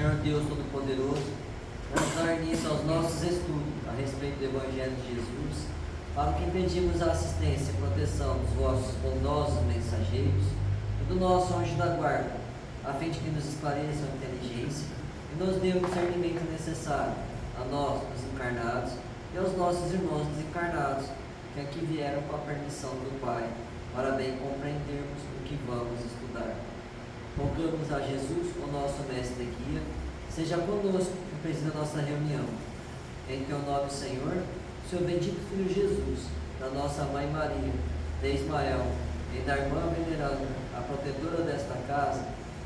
Senhor Deus Todo-Poderoso, vamos dar início aos nossos estudos a respeito do Evangelho de Jesus, para que pedimos a assistência e proteção dos vossos bondosos mensageiros e do nosso anjo da guarda, a fim de que nos esclareçam a inteligência e nos dê o discernimento necessário a nós, os encarnados, e aos nossos irmãos desencarnados, que aqui vieram com a permissão do Pai, para bem compreendermos o que vamos estudar. Rogamos a Jesus, o nosso mestre e guia, seja conosco e presida a nossa reunião. Em teu nome, Senhor, seu bendito Filho Jesus, da nossa Mãe Maria, de Ismael, e da irmã veneranda, a protetora desta casa,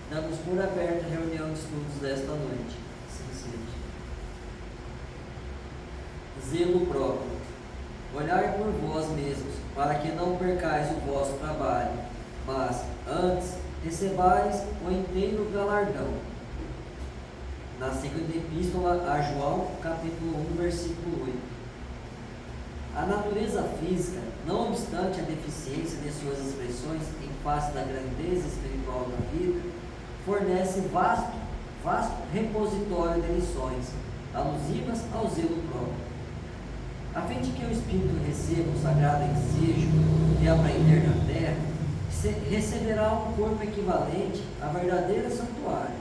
damos por aberta a reunião de estudos desta noite. Assim seja. Zelo próprio. Olhai por vós mesmos, para que não percais o vosso trabalho, mas, antes, recebais o inteiro galardão. Na segunda epístola a João, capítulo 1, versículo 8. A natureza física, não obstante a deficiência de suas expressões em face da grandeza espiritual da vida, fornece vasto repositório de lições, alusivas ao zelo próprio. A fim de que o Espírito receba o sagrado ensejo de aprender na terra, receberá um corpo equivalente à verdadeira santuário.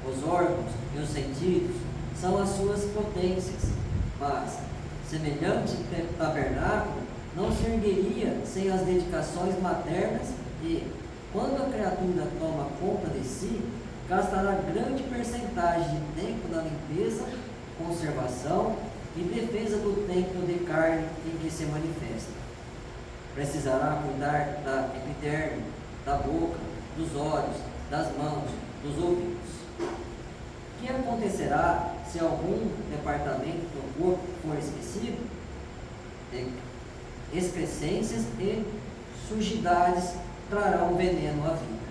Os órgãos e os sentidos são as suas potências, mas semelhante tabernáculo não se ergueria sem as dedicações maternas e, quando a criatura toma conta de si, gastará grande percentagem de tempo na limpeza, conservação e defesa do templo de carne em que se manifesta. Precisará cuidar da epiderme, da boca, dos olhos, das mãos, dos ouvidos. O que acontecerá se algum departamento do corpo for esquecido? Excrescências e sujidades trarão veneno à vida.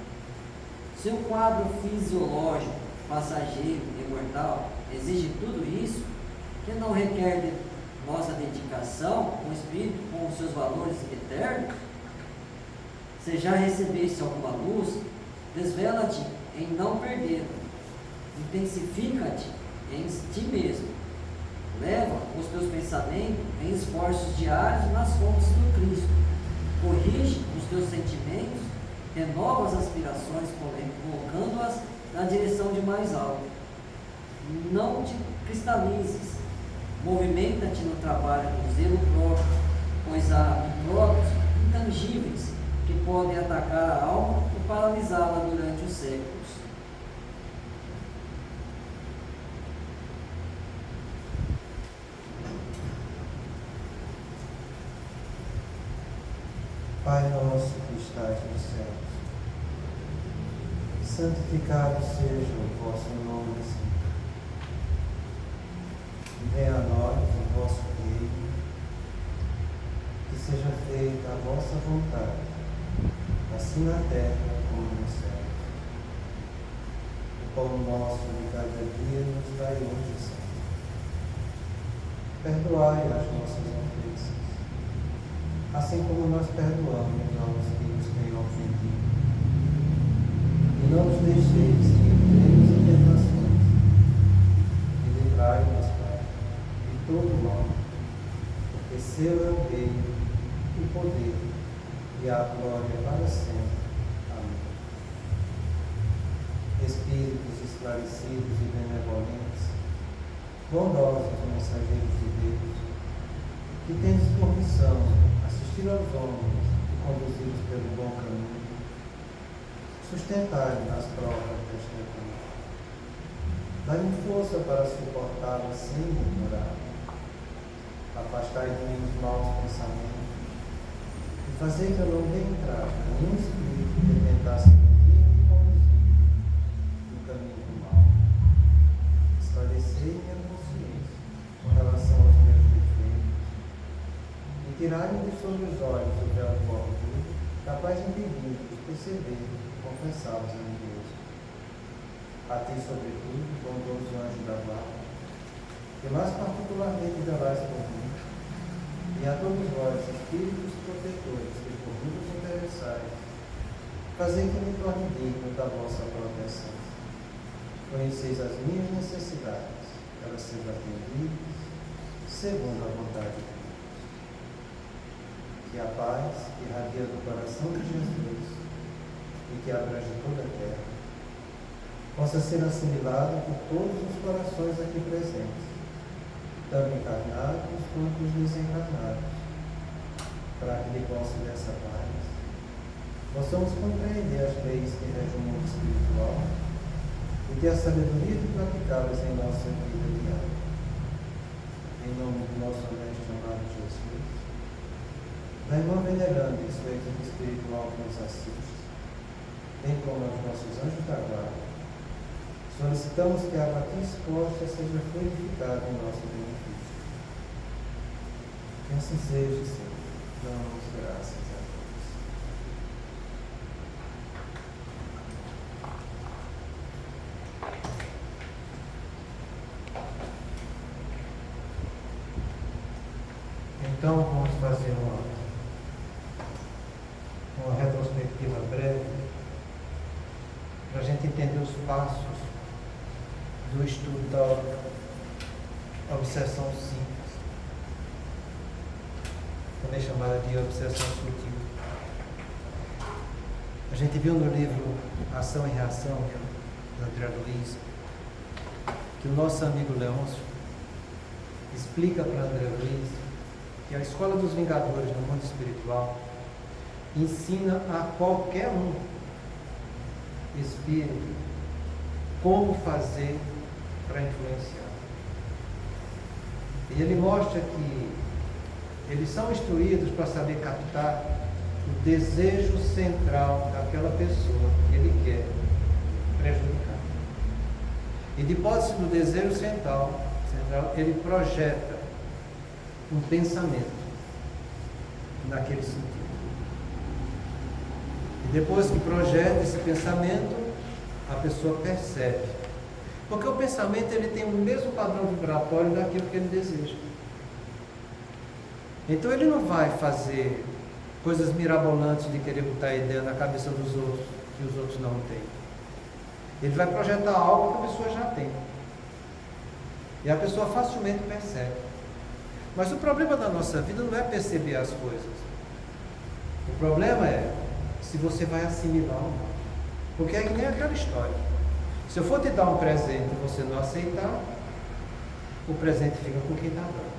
Se o quadro fisiológico, passageiro e mortal exige tudo isso, que não requer de nossa dedicação, o Espírito com os seus valores eternos, se já recebeste alguma luz, desvela-te em não perdê-la, intensifica-te em ti mesmo, leva os teus pensamentos em esforços diários nas fontes do Cristo, corrige os teus sentimentos, renova as aspirações, colocando-as na direção de mais alto. Não te cristalizes, movimenta-te no trabalho do zelo próprio, pois há micróbios intangíveis que podem atacar a alma e paralisá-la durante os séculos. Pai nosso que estás nos céus, santificado seja o vosso nome, Senhor. Venha a nós o vosso reino, que seja feita a vossa vontade, assim na terra como nos céus. O pão nosso de cada dia nos dai hoje, Senhor. Perdoai as nossas ofensas, assim como nós perdoamos aos que nos têm ofendido. E não nos deixeis que entremos em tentações, e livrai-nos, Pai, de todo mal, porque seu é o reino, o poder e a glória para sempre. Amém. Espíritos esclarecidos e benevolentes, bondosos mensageiros de Deus, que tendes por missão assistir aos homens e conduzi-los pelo bom caminho, sustentai nas provas desta vida. Dai-me força para suportá-las sem murmurar. Afastai de mim os maus pensamentos e fazei que eu não dê entrada a nenhum espírito que tentasse me conduzir no caminho do mal. Esclarecei minha consciência com relação aos meus defeitos e tirai-me de sobre os olhos o véu do orgulho, capaz de impedir de perceber e confessá-los a mim mesmo. A ti, sobretudo, bondoso anjo da guarda, que mais particularmente velais por mim, e a todos vós, espíritos protetores que por tudo vos interessais, fazei que me torne digno da vossa proteção. Conheceis as minhas necessidades, elas sejam atendidas segundo a vontade de Deus. Que a paz que irradia do coração de Jesus e que abrange toda a terra possa ser assimilada por todos os corações aqui presentes, tanto encarnados quanto os desencarnados, para que, de posse dessa paz, possamos compreender as leis que regem o mundo espiritual e ter a sabedoria de praticá-las em nossa vida diária. Em nome do nosso honesto amado Jesus, da irmã veneranda e sua equipe espiritual que nos assiste, bem como aos nossos anjos da guarda, solicitamos que a água aqui exposta seja fluidificada em nosso benefício. Que assim seja, Senhor. Damos graças a Deus. Então, vamos fazer uma retrospectiva breve para a gente entender os passos do estudo da obsessão simples, também chamada de obsessão sutil. A gente viu no livro Ação e Reação, de André Luiz, que o nosso amigo Leôncio explica para André Luiz que a Escola dos Vingadores no mundo espiritual ensina a qualquer um espírito como fazer para influenciar. E ele mostra que eles são instruídos para saber captar o desejo central daquela pessoa que ele quer prejudicar. E de posse do desejo central, ele projeta um pensamento naquele sentido. E depois que projeta esse pensamento, a pessoa percebe. Porque o pensamento ele tem o mesmo padrão vibratório daquilo que ele deseja. Então ele não vai fazer coisas mirabolantes de querer botar a ideia na cabeça dos outros que os outros não têm. Ele vai projetar algo que a pessoa já tem. E a pessoa facilmente percebe. Mas o problema da nossa vida não é perceber as coisas. O problema é se você vai assimilar ou não. Porque é que nem aquela história. Se eu for te dar um presente e você não aceitar, o presente fica com quem está dando.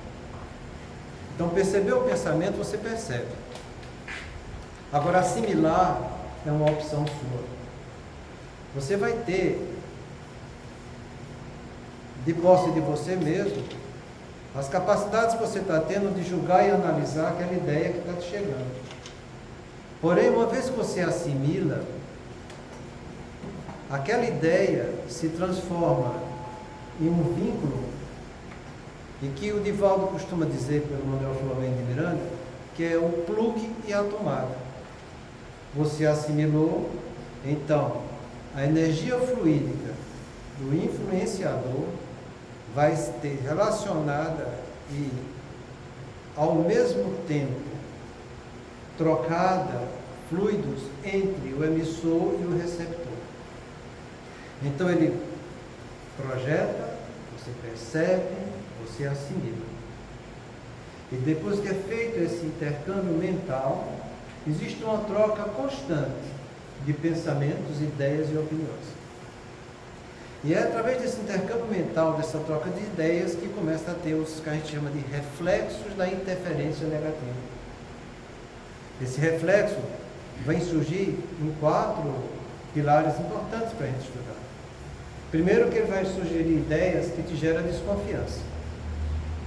Então, perceber o pensamento, você percebe. Agora, assimilar é uma opção sua. Você vai ter, de posse de você mesmo, as capacidades que você está tendo de julgar e analisar aquela ideia que está te chegando. Porém, uma vez que você assimila, aquela ideia se transforma em um vínculo, e que o Divaldo costuma dizer pelo Manuel Filomeno de Miranda, que é o plugue e a tomada. Você assimilou, então, a energia fluídica do influenciador vai ter relacionada e, ao mesmo tempo, trocada fluidos entre o emissor e o receptor. Então ele projeta, você percebe, você assimila. E depois que é feito esse intercâmbio mental, existe uma troca constante de pensamentos, ideias e opiniões. E é através desse intercâmbio mental, dessa troca de ideias, que começa a ter os que a gente chama de reflexos da interferência negativa. Esse reflexo vem surgir em 4 pilares importantes para a gente estudar. Primeiro, que ele vai sugerir ideias que te geram desconfiança.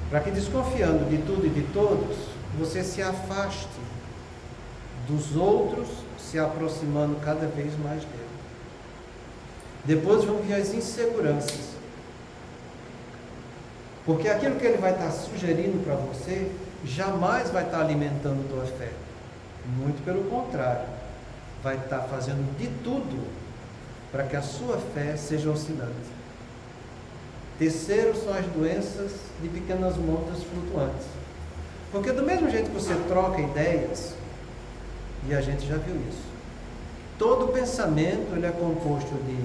Para que, desconfiando de tudo e de todos, você se afaste dos outros, se aproximando cada vez mais dele. Depois vão vir as inseguranças. Porque aquilo que ele vai estar sugerindo para você, jamais vai estar alimentando tua fé. Muito pelo contrário, vai estar fazendo de tudo para que a sua fé seja oscilante. Terceiro são as doenças de pequenas montas flutuantes. Porque do mesmo jeito que você troca ideias, e a gente já viu isso, todo pensamento ele é composto de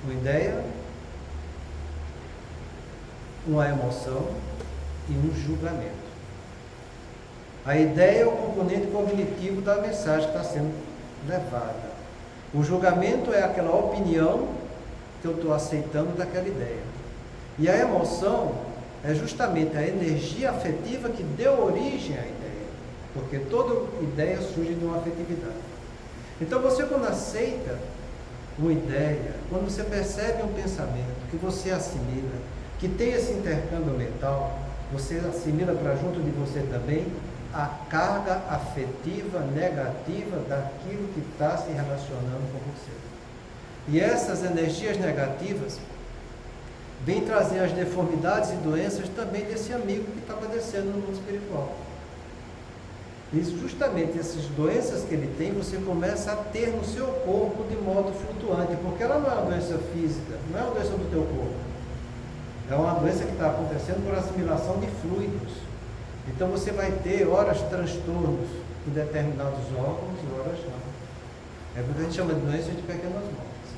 uma ideia, uma emoção e um julgamento. A ideia é o componente cognitivo da mensagem que está sendo levada. O julgamento é aquela opinião que eu estou aceitando daquela ideia. E a emoção é justamente a energia afetiva que deu origem à ideia. Porque toda ideia surge de uma afetividade. Então você, quando aceita uma ideia, quando você percebe um pensamento que você assimila, que tem esse intercâmbio mental, você assimila para junto de você também a carga afetiva negativa daquilo que está se relacionando com você. E essas energias negativas vêm trazer as deformidades e doenças também desse amigo que está padecendo no mundo espiritual. E justamente essas doenças que ele tem, você começa a ter no seu corpo de modo flutuante, porque ela não é uma doença física, não é uma doença do teu corpo. É uma doença que está acontecendo por assimilação de fluidos. Então você vai ter horas transtornos em determinados órgãos e horas não. É o que a gente chama de doença de pequenas mortes.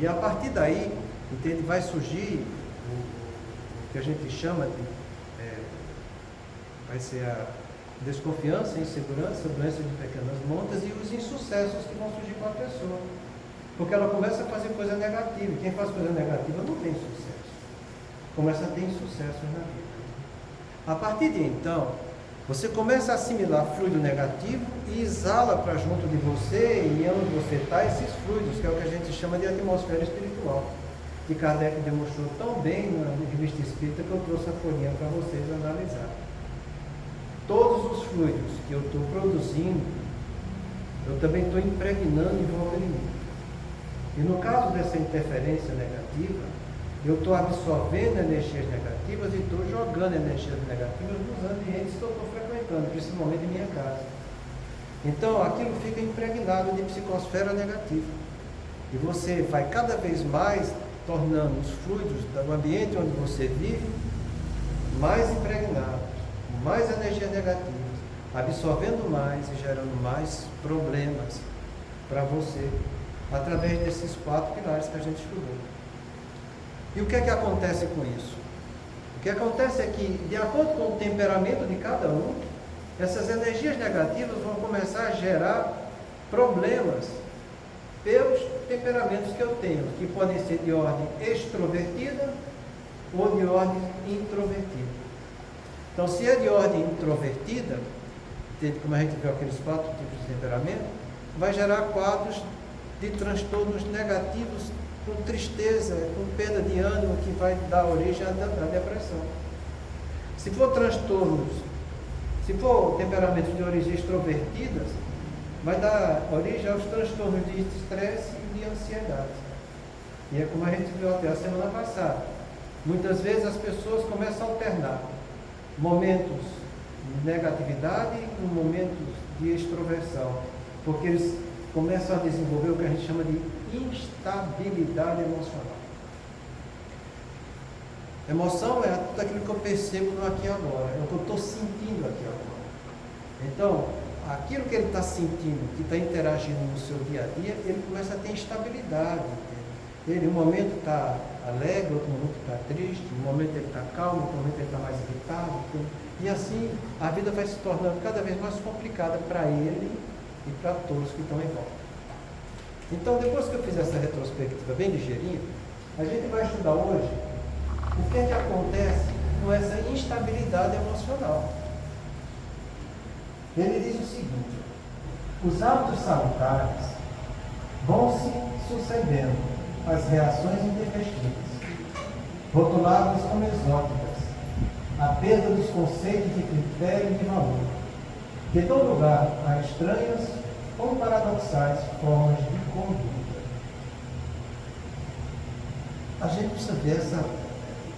E a partir daí, entende, vai surgir o que a gente chama de vai ser a desconfiança, insegurança, doença de pequenas montas e os insucessos que vão surgir com a pessoa. Porque ela começa a fazer coisa negativa. E quem faz coisa negativa não tem sucesso. Começa a ter insucessos na vida. A partir de então, você começa a assimilar fluido negativo e exala para junto de você e onde você está esses fluidos, que é o que a gente chama de atmosfera espiritual. Que Kardec demonstrou tão bem na revista espírita que eu trouxe a folhinha para vocês analisarem. Todos os fluidos que eu estou produzindo, eu também estou impregnando em volta de mim. E no caso dessa interferência negativa, eu estou absorvendo energias negativas e estou jogando energias negativas nos ambientes que eu estou frequentando, principalmente em minha casa. Então, aquilo fica impregnado de psicosfera negativa. E você vai cada vez mais tornando os fluidos do ambiente onde você vive mais impregnados, mais energias negativas, absorvendo mais e gerando mais problemas para você, através desses 4 pilares que a gente estudou. E o que é que acontece com isso? O que acontece é que, de acordo com o temperamento de cada um, essas energias negativas vão começar a gerar problemas pelos temperamentos que eu tenho, que podem ser de ordem extrovertida ou de ordem introvertida. Então, se é de ordem introvertida, como a gente viu aqueles 4 tipos de temperamento, vai gerar quadros de transtornos negativos com tristeza, com perda de ânimo, que vai dar origem à depressão. Se for transtornos, se for temperamentos de origem extrovertidas, vai dar origem aos transtornos de estresse e de ansiedade. E é como a gente viu até a semana passada. Muitas vezes as pessoas começam a alternar momentos de negatividade com momentos de extroversão, porque eles começam a desenvolver o que a gente chama de instabilidade emocional. Emoção é tudo aquilo que eu percebo no aqui e agora, é o que eu estou sentindo aqui e agora. Então, aquilo que ele está sentindo, que está interagindo no seu dia a dia, ele começa a ter instabilidade. Ele, um momento está alegre, outro momento está triste, um momento ele está calmo, outro momento ele está mais irritado. E assim, a vida vai se tornando cada vez mais complicada para ele e para todos que estão em volta. Então, depois que eu fiz essa retrospectiva bem ligeirinha, a gente vai estudar hoje o que é que acontece com essa instabilidade emocional. Ele diz o seguinte: os hábitos salutares vão se sucedendo às reações intempestivas, rotuladas como exóticas, a perda dos conceitos de critério e de valor, que dão lugar a estranhas ou paradoxais formas de conduta. A gente precisa ver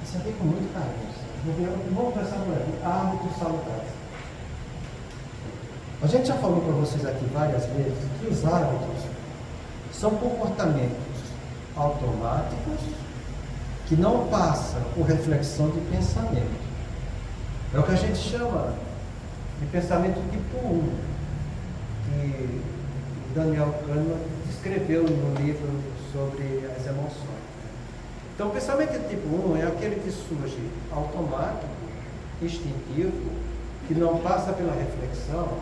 isso aqui com muito carinho. Vamos começar por aqui, hábitos salutares. A gente já falou para vocês aqui várias vezes que os hábitos são comportamentos automáticos que não passam por reflexão de pensamento. É o que a gente chama de pensamento tipo 1, que Daniel Kahneman descreveu no livro sobre as emoções. Então, o pensamento de tipo 1 é aquele que surge automático, instintivo, que não passa pela reflexão,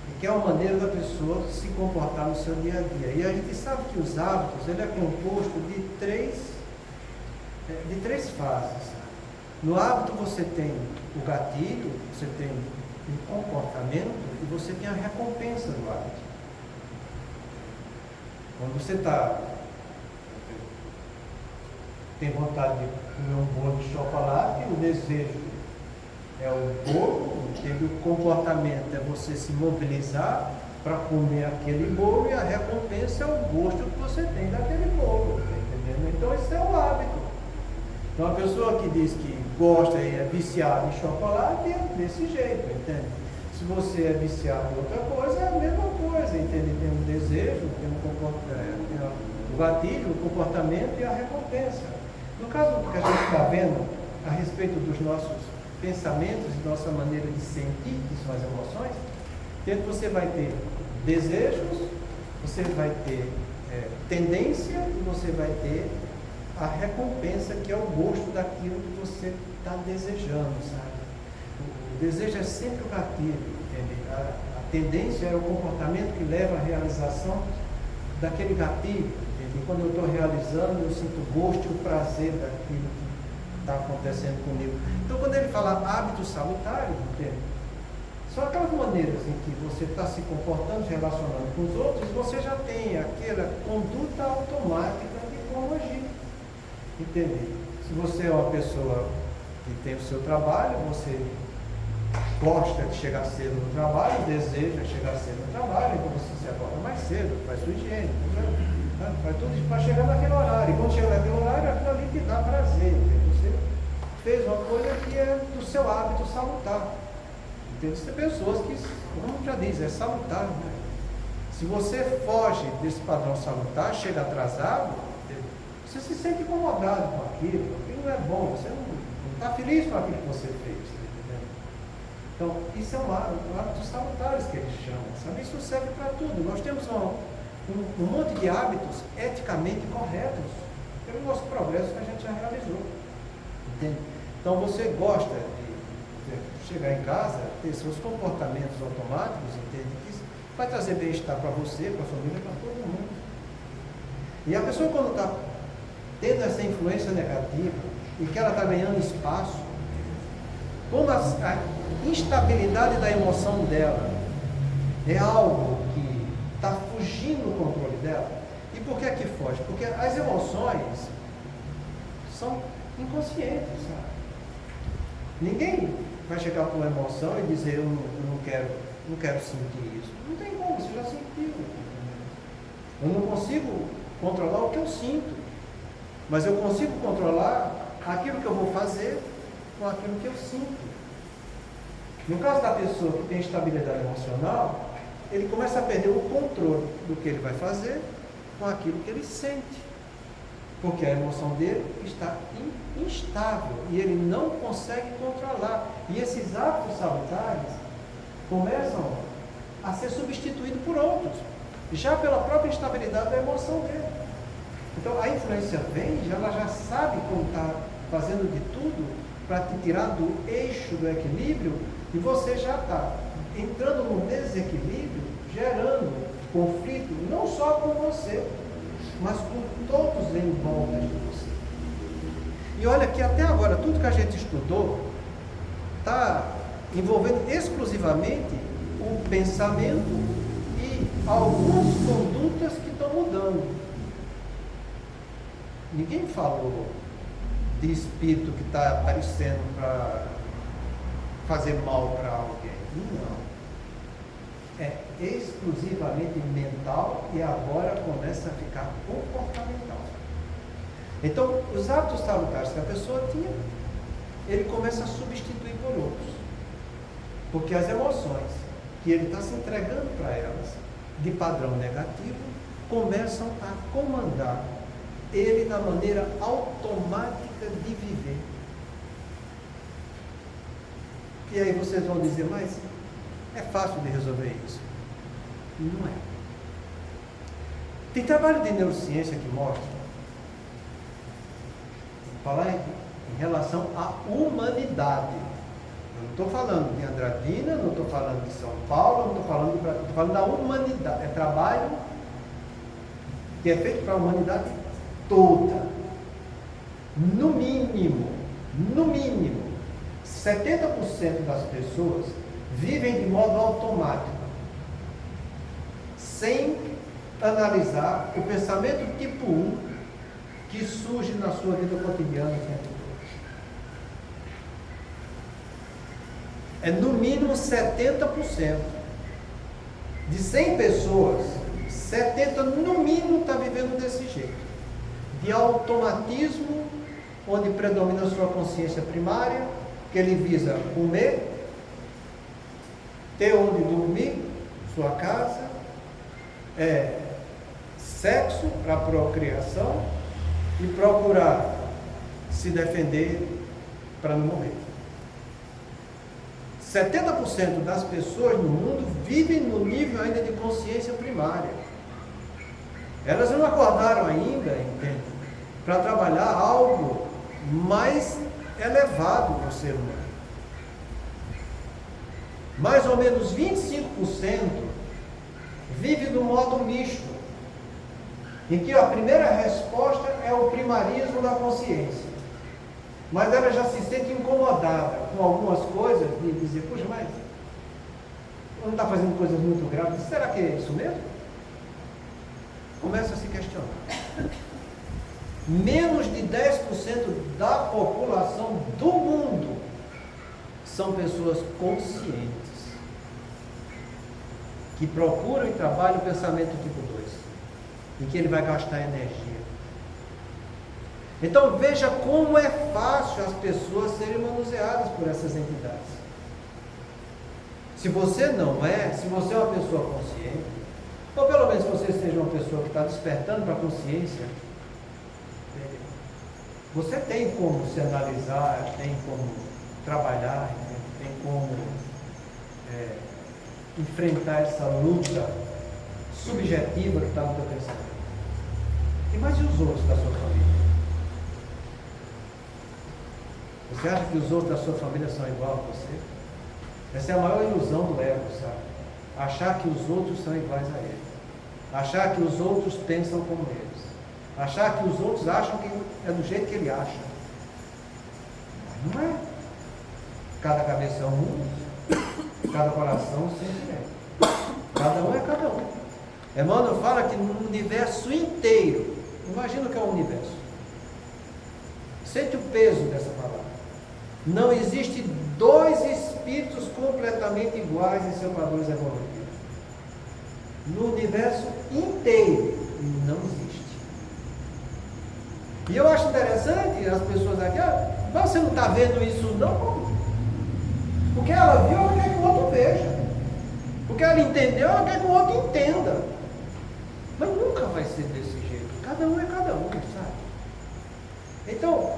e que é uma maneira da pessoa se comportar no seu dia a dia. E a gente sabe que os hábitos, ele é composto de três fases. No hábito você tem o gatilho, você tem o comportamento e você tem a recompensa do hábito. Quando você tem vontade de comer um bolo de chocolate, o desejo é o bolo, o comportamento é você se mobilizar para comer aquele bolo e a recompensa é o gosto que você tem daquele bolo, tá entendendo? Então esse é o hábito. Então a pessoa que diz que gosta e é viciada em chocolate é desse jeito, entende? Se você é viciado em outra coisa, é a mesma coisa, entende? Tem um desejo, tem o gatilho, o comportamento e a recompensa. No caso que a gente está vendo a respeito dos nossos pensamentos e nossa maneira de sentir, que são as emoções, dentro você vai ter desejos, você vai ter tendência e você vai ter a recompensa, que é o gosto daquilo que você está desejando, sabe? O desejo é sempre o gatilho, entende? A tendência é o comportamento que leva à realização daquele gatilho, entende? E quando eu estou realizando, eu sinto o gosto e o prazer daquilo que está acontecendo comigo. Então, quando ele fala hábitos salutares, entende? São aquelas maneiras em que você está se comportando, se relacionando com os outros, e você já tem aquela conduta automática de como agir. Entende? Se você é uma pessoa que tem o seu trabalho, você gosta de chegar cedo no trabalho, deseja chegar cedo no trabalho, então você se acorda mais cedo, faz sua higiene, faz tudo isso para chegar naquele horário. E quando chega naquele horário, aquilo ali te dá prazer. Entende? Você fez uma coisa que é do seu hábito salutar. Entende? Tem pessoas que, como já diz, é salutar. Né? Se você foge desse padrão salutar, chega atrasado, você se sente incomodado com aquilo não é bom, você não está feliz com aquilo que você fez. Tá? Então, isso é um hábito salutares que eles chamam, sabe? Isso serve para tudo. Nós temos um monte de hábitos eticamente corretos pelo nosso progresso que a gente já realizou. Entende? Então, você gosta de chegar em casa, ter seus comportamentos automáticos, entende? Que vai trazer bem-estar para você, para a família, para todo mundo. E a pessoa, quando está tendo essa influência negativa e que ela está ganhando espaço, como a instabilidade da emoção dela é algo que está fugindo do controle dela. E por que é que foge? Porque as emoções são inconscientes, sabe? Ninguém vai chegar com uma emoção e dizer eu não quero sentir isso. Não tem como, você já sentiu. Eu não consigo controlar o que eu sinto. Mas eu consigo controlar aquilo que eu vou fazer com aquilo que eu sinto. No caso da pessoa que tem instabilidade emocional, ele começa a perder o controle do que ele vai fazer com aquilo que ele sente. Porque a emoção dele está instável e ele não consegue controlar. E esses hábitos salutares começam a ser substituídos por outros, já pela própria instabilidade da emoção dele. Então a influência vem, ela já sabe como está fazendo de tudo para te tirar do eixo do equilíbrio e você já está entrando num desequilíbrio, gerando conflito não só com você, mas com todos em volta de você. E olha que até agora tudo que a gente estudou está envolvendo exclusivamente o pensamento e algumas condutas que estão mudando. Ninguém falou de espírito que está aparecendo para fazer mal para alguém. Não. É exclusivamente mental e agora começa a ficar comportamental. Então, os hábitos salutares que a pessoa tinha, ele começa a substituir por outros. Porque as emoções que ele está se entregando para elas, de padrão negativo, começam a comandar ele na maneira automática de viver. E aí vocês vão dizer, mas é fácil de resolver isso? Não é. Tem trabalho de neurociência que mostra falar em relação à humanidade. Eu não estou falando de Andradina, não estou falando de São Paulo, não estou falando de Brasil, estou falando da humanidade. É trabalho que é feito para a humanidade toda. No mínimo, 70% das pessoas vivem de modo automático, sem analisar o pensamento tipo 1 que surge na sua vida cotidiana o tempo todo. É no mínimo 70%. De 100 pessoas, 70 no mínimo está vivendo desse jeito. De automatismo, onde predomina a sua consciência primária, que ele visa comer, ter onde dormir, sua casa, sexo para procriação e procurar se defender para não morrer. 70% das pessoas no mundo vivem no nível ainda de consciência primária. Elas não acordaram ainda, entende? Para trabalhar algo mais elevado no ser humano. Mais ou menos 25% vive no modo misto, em que a primeira resposta é o primarismo da consciência. Mas ela já se sente incomodada com algumas coisas, de dizer, puxa, mas não está fazendo coisas muito graves, será que é isso mesmo? Começa a se questionar. Menos de 10% da população do mundo são pessoas conscientes, que procuram e trabalham o pensamento tipo 2, em que ele vai gastar energia. Então veja como é fácil as pessoas serem manuseadas por essas entidades. Se você não é, se você é uma pessoa consciente, ou pelo menos você seja uma pessoa que está despertando para a consciência, você tem como se analisar, tem como trabalhar, tem como enfrentar essa luta subjetiva que está no teu pensamento. E mais e os outros da sua família? Você acha que os outros da sua família são igual a você? Essa é a maior ilusão do ego, sabe? Achar que os outros são iguais a ele. Achar que os outros pensam como eles. Achar que os outros acham que é do jeito que ele acha. Mas não é. Cada cabeça é um mundo, cada coração um sentimento. Cada um é cada um. Emmanuel fala que no universo inteiro, imagina o que é o universo. Sente o peso dessa palavra. Não existe dois espíritos completamente iguais em seus padrões evolutivos. No universo inteiro não existe. E eu acho interessante as pessoas aqui, mas você não está vendo isso não? Porque ela viu, ela quer que o outro veja. Porque ela entendeu, ela quer que o outro entenda. Mas nunca vai ser desse jeito. Cada um é cada um, sabe? Então,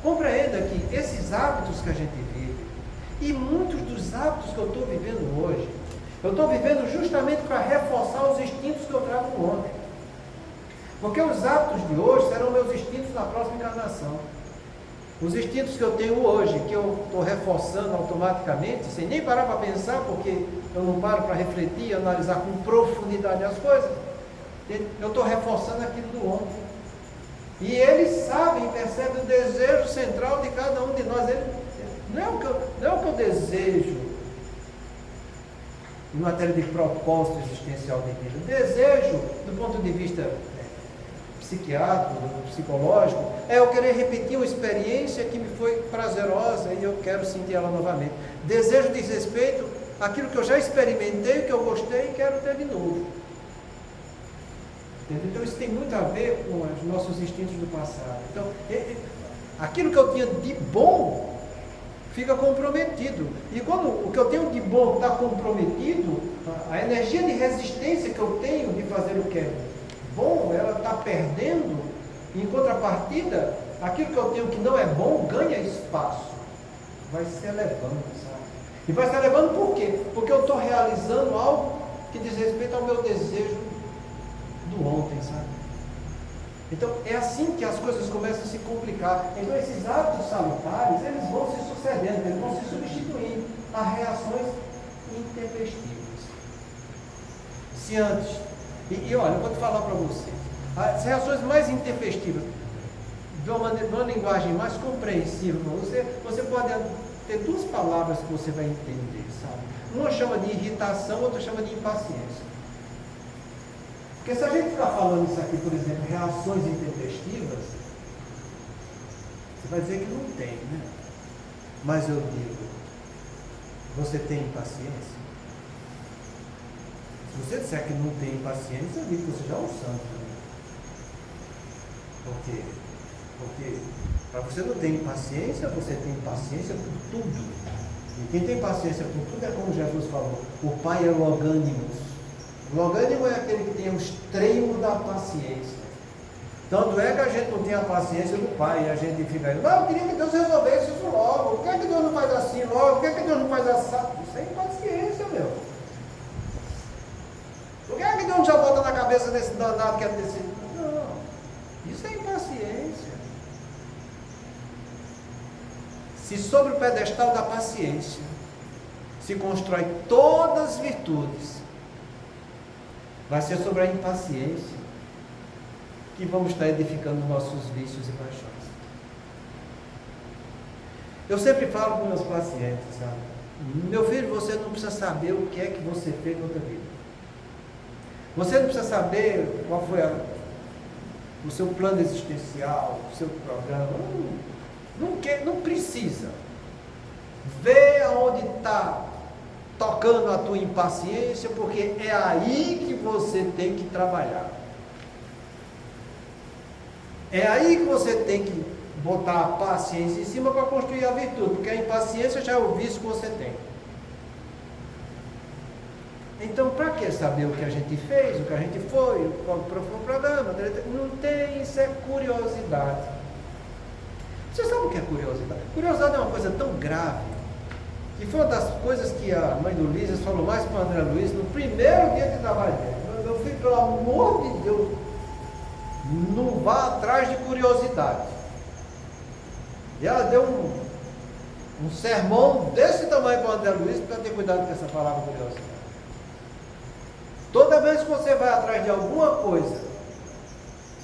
compreenda que esses hábitos que a gente vive, e muitos dos hábitos que eu estou vivendo hoje, eu estou vivendo justamente para reforçar os instintos que eu trago ontem. Porque os hábitos de hoje serão meus instintos na próxima encarnação. Os instintos que eu tenho hoje, que eu estou reforçando automaticamente, sem nem parar para pensar, porque eu não paro para refletir e analisar com profundidade as coisas, eu estou reforçando aquilo do ontem. E eles sabem, percebem o desejo central de cada um de nós. Não é o que eu desejo em matéria de propósito existencial de vida. Desejo, do ponto de vista psiquiátrico, psicológico, é eu querer repetir uma experiência que me foi prazerosa e eu quero sentir ela novamente. Desejo diz respeito àquilo que eu já experimentei, que eu gostei e quero ter de novo. Então isso tem muito a ver com os nossos instintos do passado. Então, aquilo que eu tinha de bom fica comprometido. E quando o que eu tenho de bom está comprometido, a energia de resistência que eu tenho de fazer o que é bom, ela está perdendo. Em contrapartida, aquilo que eu tenho que não é bom ganha espaço. Vai se elevando, sabe? E vai se elevando por quê? Porque eu estou realizando algo que diz respeito ao meu desejo do ontem, sabe? Então, é assim que as coisas começam a se complicar. Então, esses hábitos salutares, eles vão se sucedendo, eles vão se substituindo a reações intempestivas. Se antes, e olha, eu vou te falar para vocês, as reações mais intempestivas, de uma linguagem mais compreensível, você pode ter duas palavras que você vai entender, sabe? Uma chama de irritação, outra chama de impaciência. Porque se a gente ficar falando isso aqui, por exemplo, reações intempestivas, você vai dizer que não tem, né? Mas eu digo, você tem impaciência? Se você disser que não tem impaciência, eu digo que você já é um santo. Né? Por quê? Porque para você não ter impaciência, você tem paciência por tudo. E quem tem paciência por tudo é como Jesus falou, o Pai é logânimos. Logânimo é aquele que tem o extremo da paciência. Tanto é que a gente não tem a paciência do Pai, e a gente fica aí, não, eu queria que Deus resolvesse isso logo, por que é que Deus não faz assim logo, por que é que Deus não faz assim? Isso é impaciência, meu. Por que é que Deus não já bota na cabeça desse danado que é desse? Não, isso é impaciência. Se sobre o pedestal da paciência se constrói todas as virtudes, vai ser sobre a impaciência que vamos estar edificando nossos vícios e paixões. Eu sempre falo com meus pacientes, sabe? Meu filho, você não precisa saber o que é que você fez na outra vida. Você não precisa saber qual foi o seu plano existencial, o seu programa. Não precisa. Vê aonde está tocando a tua impaciência, porque é aí que você tem que trabalhar. É aí que você tem que botar a paciência em cima para construir a virtude, porque a impaciência já é o vício que você tem. Então, para que saber o que a gente fez, o que a gente foi, qual foi o programa? Não tem, isso é curiosidade. Você sabe o que é curiosidade? Curiosidade é uma coisa tão grave, que foi uma das coisas que a mãe do Luiz falou mais para o André Luiz no primeiro dia de trabalho dele. Meu filho, pelo amor de Deus, não vá atrás de curiosidade. E ela deu um sermão desse tamanho para o André Luiz, para ter cuidado com essa palavra curiosidade. Toda vez que você vai atrás de alguma coisa,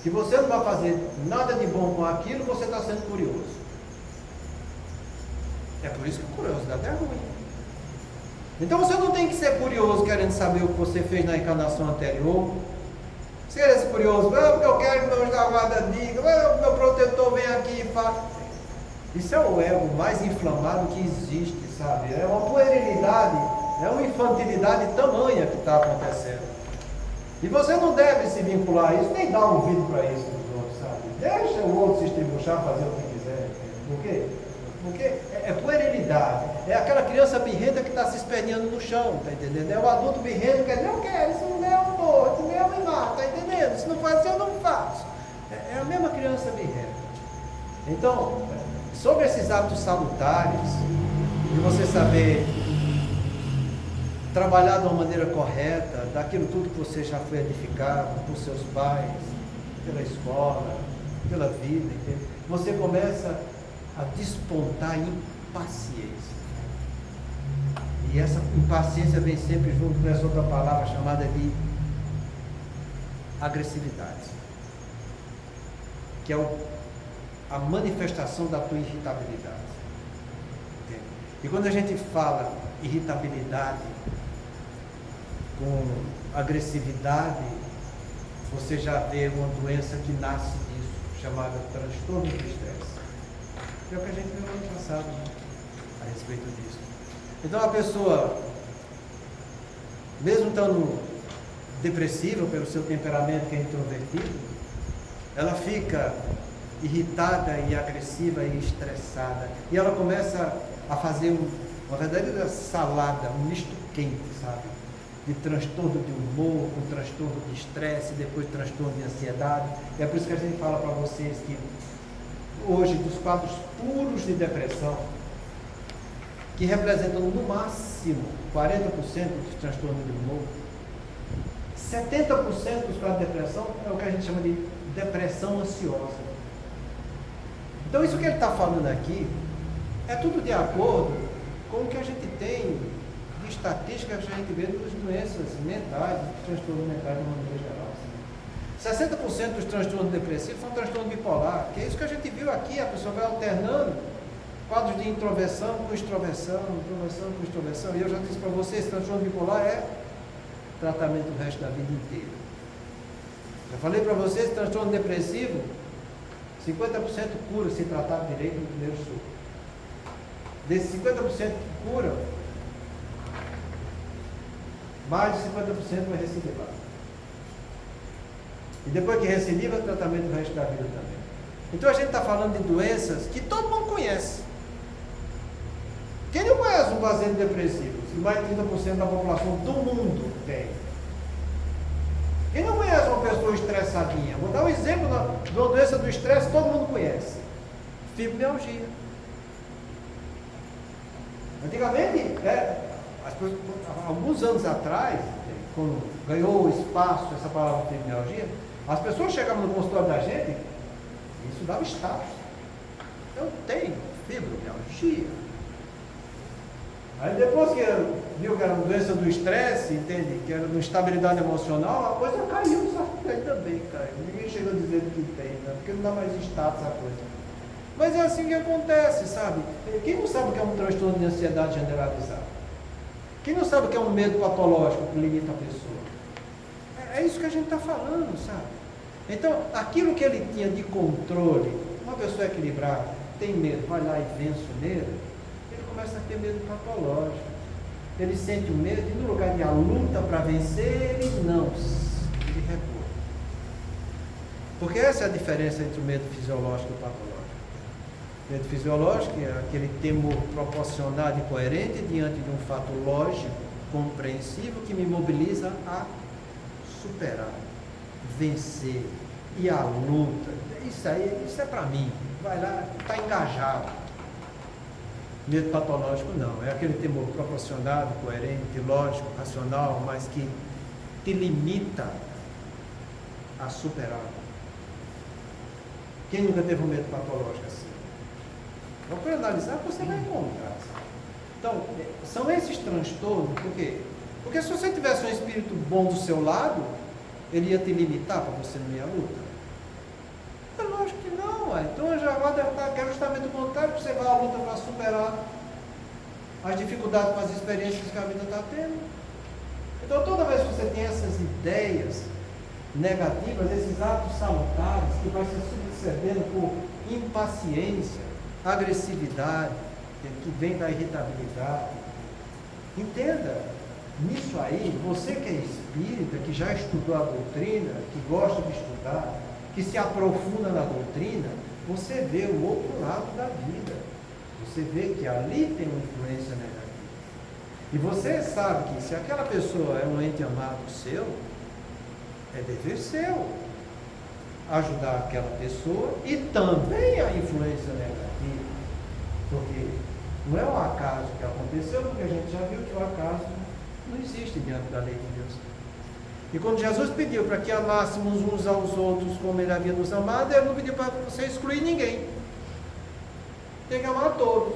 que você não vai fazer nada de bom com aquilo, você está sendo curioso. É por isso que a curiosidade é ruim. Então você não tem que ser curioso querendo saber o que você fez na encarnação anterior. Se quer ser curioso, porque eu quero que meu anjo da guarda diga, o meu protetor vem aqui e fala. Isso é o ego mais inflamado que existe, sabe? É uma puerilidade, é uma infantilidade tamanha que está acontecendo. E você não deve se vincular a isso, nem dar ouvido para isso dos outros, sabe? Deixa o outro se estribuchar, fazer o que quiser. Por quê? Porque é puerilidade. É aquela criança birrenta que está se esperneando no chão, tá entendendo? É o adulto birrento que diz, eu quero, se não der eu dou, se não der eu me mato, tá entendendo? Se não fazer eu não faço. É a mesma criança birrenta. Então, sobre esses hábitos salutares, de você saber trabalhar de uma maneira correta, daquilo tudo que você já foi edificado por seus pais, pela escola, pela vida, entende? Você começa a despontar impaciência. E essa impaciência vem sempre junto com essa outra palavra chamada de agressividade, que é a manifestação da tua irritabilidade. Entende? E quando a gente fala irritabilidade com agressividade, você já vê uma doença que nasce disso, chamada transtorno do estresse. É o que a gente viu no ano passado, né, a respeito disso. Então a pessoa, mesmo estando depressiva pelo seu temperamento que é introvertido, ela fica irritada e agressiva e estressada. E ela começa a fazer uma verdadeira salada, um misto quente, sabe? De transtorno de humor, com transtorno de estresse, depois transtorno de ansiedade. E é por isso que a gente fala para vocês que hoje, dos quadros puros de depressão, que representam no máximo 40% dos transtornos de humor, 70% dos quadros de depressão é o que a gente chama de depressão ansiosa. Então isso que ele está falando aqui é tudo de acordo com o que a gente tem de estatísticas que a gente vê das doenças mentais, dos transtornos mentais de uma maneira geral. 60% dos transtornos depressivos são transtorno bipolar, que é isso que a gente viu aqui, a pessoa vai alternando quadros de introversão com extroversão, introversão com extroversão, e eu já disse para vocês, transtorno bipolar é tratamento o resto da vida inteira. Já falei para vocês, transtorno depressivo, 50% cura se tratar direito no primeiro soco. Desses 50% que cura, mais de 50% vai recidivar. E depois que recidiva, tratamento o resto da vida também. Então a gente está falando de doenças que todo mundo conhece. Quem não conhece um paciente depressivo? Se mais de 30% da população do mundo tem. Quem não conhece uma pessoa estressadinha? Vou dar um exemplo de uma doença do estresse que todo mundo conhece. Fibromialgia. Antigamente, alguns anos atrás, quando ganhou espaço essa palavra fibromialgia, as pessoas chegavam no consultório da gente, isso dava status. Eu tenho fibromialgia. Aí depois que viu que era uma doença do estresse, entende? Que era uma instabilidade emocional, a coisa caiu, sabe? Ainda bem, caiu. Ninguém chegou dizendo que tem, né? Porque não dá mais status a coisa. Mas é assim que acontece, sabe? Quem não sabe o que é um transtorno de ansiedade generalizado? Quem não sabe o que é um medo patológico que limita a pessoa? É isso que a gente está falando, sabe? Então, aquilo que ele tinha de controle, uma pessoa equilibrada, tem medo, vai lá e vence o medo, ele começa a ter medo patológico. Ele sente o medo e no lugar de a luta para vencer, ele recua. Porque essa é a diferença entre o medo fisiológico e o patológico. O medo fisiológico é aquele temor proporcionado e coerente diante de um fato lógico, compreensível, que me mobiliza a superar, vencer, e a luta. Isso é para mim. Vai lá, está engajado. Medo patológico não, é aquele temor proporcionado, coerente, lógico, racional, mas que te limita a superar. Quem nunca teve um medo patológico assim? Então, para analisar, você vai encontrar. Então, são esses transtornos, por quê? Porque se você tivesse um espírito bom do seu lado, ele ia te limitar para você não ir à luta? É lógico que não, ué. Então a Javada quer justamente o contrário, que você vai à luta para superar as dificuldades com as experiências que a vida está tendo. Então toda vez que você tem essas ideias negativas, esses atos salutares que vai se sucedendo por impaciência, agressividade, que vem da irritabilidade, entenda, nisso aí, você que é espírita, que já estudou a doutrina, que gosta de estudar, que se aprofunda na doutrina, você vê o outro lado da vida. Você vê que ali tem uma influência negativa. E você sabe que se aquela pessoa é um ente amado seu, é dever seu ajudar aquela pessoa e também a influência negativa. Porque não é um acaso que aconteceu, porque a gente já viu que o acaso não existe diante da lei de Deus. E quando Jesus pediu para que amássemos uns aos outros como Ele havia nos amado, Ele não pediu para você excluir ninguém. Tem que amar a todos.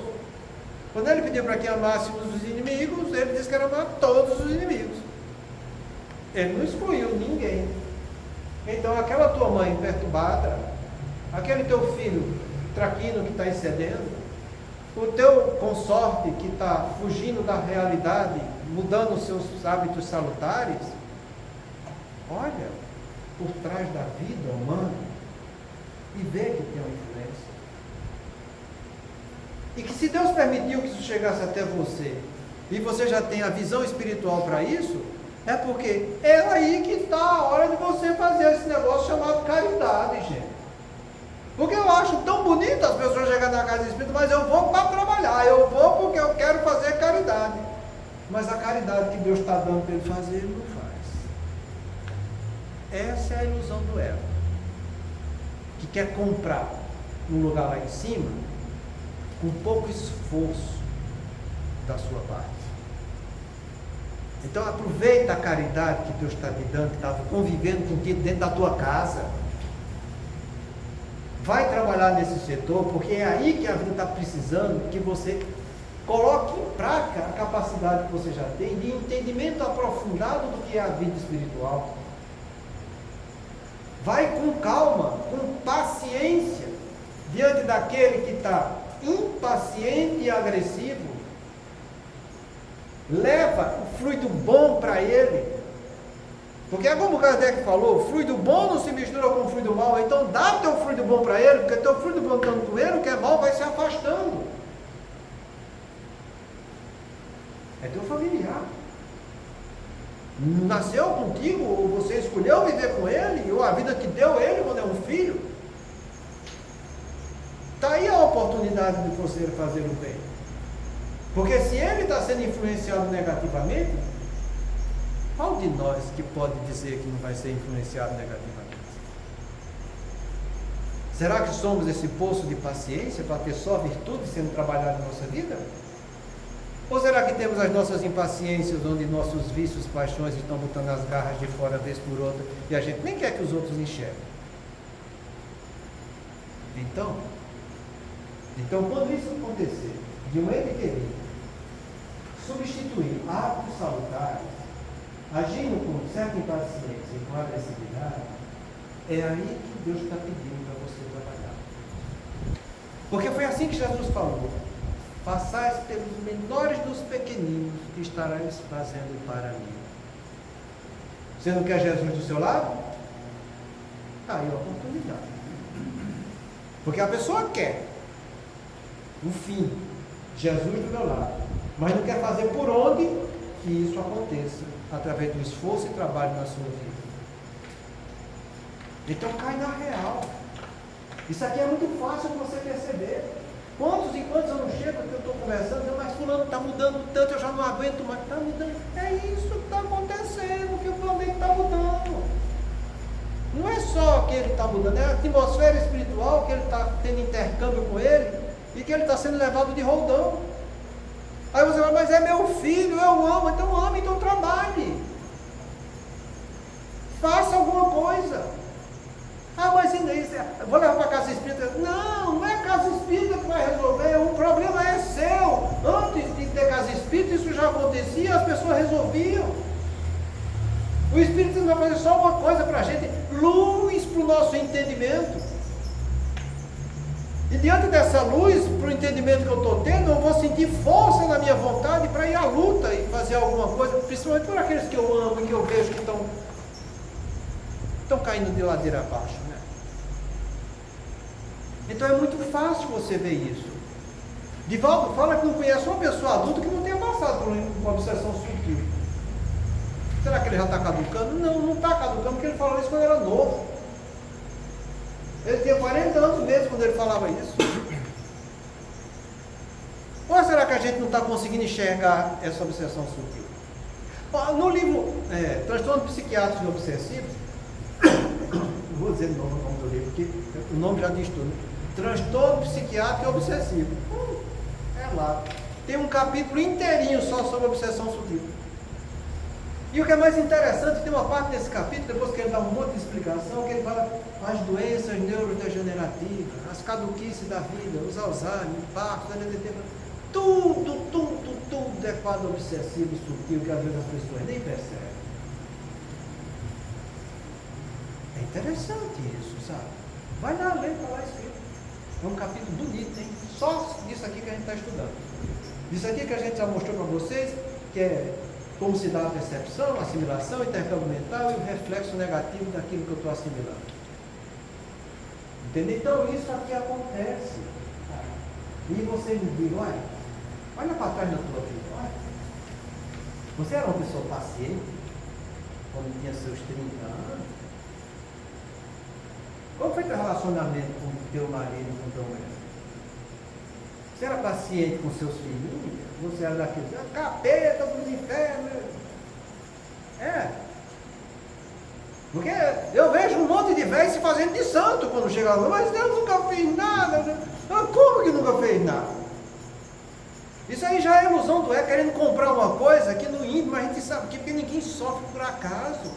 Quando Ele pediu para que amássemos os inimigos, Ele disse que era amar todos os inimigos. Ele não excluiu ninguém. Então aquela tua mãe perturbada, aquele teu filho traquino que está excedendo, o teu consorte que está fugindo da realidade, mudando os seus hábitos salutares, olha por trás da vida humana e vê que tem uma influência. E que se Deus permitiu que isso chegasse até você, e você já tem a visão espiritual para isso, é porque é aí que está a hora de você fazer esse negócio chamado caridade, gente. Porque eu acho tão bonito as pessoas chegarem na casa do Espírito, mas eu vou para trabalhar, eu vou porque eu quero fazer caridade. Mas a caridade que Deus está dando para ele fazer, ele não faz. Essa é a ilusão do ego, que quer comprar um lugar lá em cima com pouco esforço da sua parte. Então aproveita a caridade que Deus está te dando, que está convivendo contigo dentro da tua casa. vai trabalhar nesse setor, porque é aí que a vida está precisando que você coloque em prática a capacidade que você já tem de entendimento aprofundado do que é a vida espiritual. Vai com calma, com paciência, diante daquele que está impaciente e agressivo. Leva o fluido bom para ele. Porque é como o Kardec falou, o fluido bom não se mistura com o fluido mau. Então dá teu fluido bom para ele, porque teu fluido bom estando com ele, o que é mau vai se afastando. É teu familiar. Nasceu contigo, ou você escolheu viver com ele, ou a vida te deu ele quando é um filho. Está aí a oportunidade de você fazer o bem. Porque se ele está sendo influenciado negativamente, qual de nós que pode dizer que não vai ser influenciado negativamente? Será que somos esse poço de paciência para ter só virtude sendo trabalhada na nossa vida? Ou será que temos as nossas impaciências, onde nossos vícios, paixões estão botando as garras de fora vez por outra, e a gente nem quer que os outros enxerguem? Então, quando isso acontecer, de um ente querido substituir hábitos salutares, agindo com certa impaciência e com agressividade, é aí que Deus está pedindo para você trabalhar. Porque foi assim que Jesus falou: passais pelos menores dos pequeninos, que estarás fazendo para mim. Você não quer Jesus do seu lado? Está aí a oportunidade. Porque a pessoa quer o fim, Jesus do meu lado, mas não quer fazer por onde que isso aconteça, através do esforço e trabalho na sua vida. Então cai na real. Isso aqui é muito fácil de você perceber. Quantos e quantos eu não chego que eu estou conversando, mas fulano está mudando tanto, eu já não aguento mais. Está mudando. É isso que está acontecendo, que o planeta está mudando. Não é só que ele está mudando, é a atmosfera espiritual que ele está tendo intercâmbio com ele e que ele está sendo levado de roldão. Aí você fala, mas é meu filho, eu amo. Então ame, então trabalhe. Faça alguma coisa. Ah, mas vou levar para a casa espírita. Não é a casa espírita que vai resolver. O problema é seu. Antes de ter casa espírita, isso já acontecia, as pessoas resolviam. O Espírito vai fazer só uma coisa para a gente: luz para o nosso entendimento. E diante dessa luz, para o entendimento que eu estou tendo, eu vou sentir força na minha vontade para ir à luta e fazer alguma coisa, principalmente por aqueles que eu amo e que eu vejo que estão caindo de ladeira abaixo, né? Então é muito fácil você ver isso. Divaldo fala que não conhece uma pessoa adulta que não tenha passado por uma obsessão sutil. Será que ele já está caducando? Não está caducando, porque ele falou isso quando era novo. Ele tinha 40 anos mesmo quando ele falava isso. Ou será que a gente não está conseguindo enxergar essa obsessão sutil? No livro Transtorno Psiquiátrico e Obsessivo, não vou dizer o nome do livro, porque o nome já diz tudo. Transtorno Psiquiátrico e Obsessivo. É lá. Tem um capítulo inteirinho só sobre obsessão sutil. E o que é mais interessante, tem uma parte desse capítulo, depois que ele dá um monte de explicação, que ele fala as doenças neurodegenerativas, as caduquices da vida, os Alzheimer, o Parkinson, tudo é quadro obsessivo e sutil, que às vezes as pessoas nem percebem. É interessante isso, sabe? Vai lá ler, está lá escrito. É um capítulo bonito, hein? Só disso aqui que a gente está estudando. Isso aqui que a gente já mostrou para vocês, que é como se dá a percepção, a assimilação, o intercâmbio mental e o reflexo negativo daquilo que eu estou assimilando. Entendeu? Então isso aqui acontece. E você me diz, olha para trás na tua vida, olha. Você era uma pessoa paciente quando tinha seus 30 anos? Como foi teu relacionamento com teu marido e com tua mulher? Você era paciente com seus filhinhos? Você era daqueles, capeta dos infernos. Porque eu vejo um monte de velhos se fazendo de santo quando chega lá, mas Deus nunca fez nada. Como que nunca fez nada? Isso aí já é ilusão do querendo comprar uma coisa que no íntimo a gente sabe que porque ninguém sofre por acaso.